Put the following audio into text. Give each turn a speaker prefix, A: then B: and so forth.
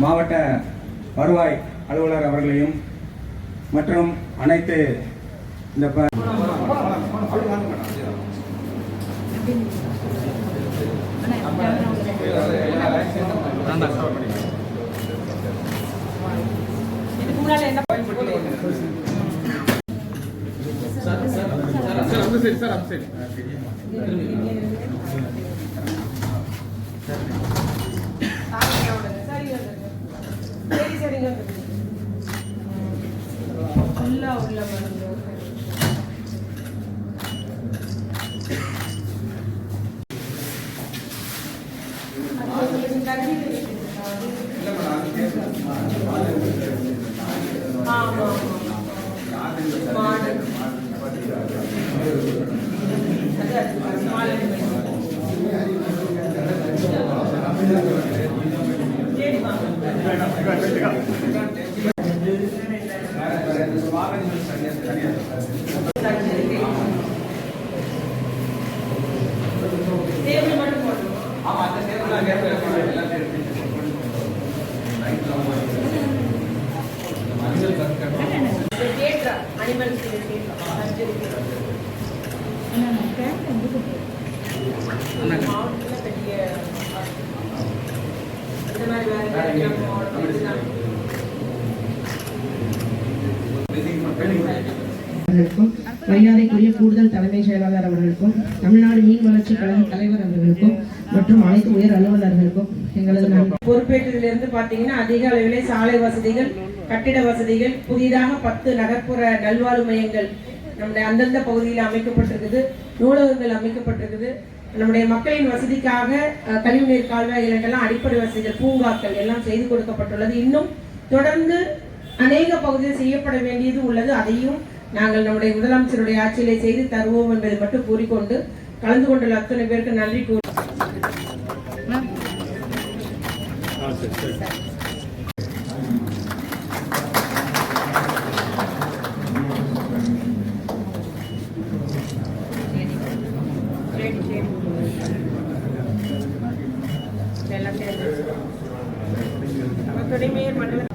A: மாவட்ட வருவாய் அலுவலர் அவர்களையும் மற்றும் அனைத்து இந்த
B: மரியாதைக்குரிய கூடுதல் தலைமை செயலாளர் அவர்களுக்கும் தமிழ்நாடு மீன் வளர்ச்சி கழக தலைவர் அவர்களுக்கும் மற்றும் அனைத்து உயர் அலுவலர்களுக்கும் எங்களது
C: பொறுப்பேற்றதிலிருந்து பார்த்தீங்கன்னா அதிக அளவிலே சாலை வசதிகள், கட்டிட வசதிகள், புதிதாக 10 நகர்ப்புற நல்வாழ்வு மையங்கள் நம்முடைய அந்தந்த பகுதியில் அமைக்கப்பட்டிருக்குது, நூலகங்கள் அமைக்கப்பட்டிருக்குது. நம்முடைய மக்களின் வசதிக்காக கழிவுநீர் கால்வாய்கள் என்றெல்லாம் அடிப்படை வசதிகள், பூங்காக்கள் எல்லாம் செய்து கொடுக்கப்பட்டுள்ளது. இன்னும் தொடர்ந்து அநேக பகுதியில் செய்யப்பட வேண்டியது உள்ளது. அதையும் நாங்கள் நம்முடைய முதலமைச்சருடைய ஆட்சியிலே செய்து தருவோம் என்பதை மட்டும் கூறிக்கொண்டு கலந்து கொண்டுள்ள அத்தனை பேருக்கு நன்றி கூறி துணைமேயர் மண்டல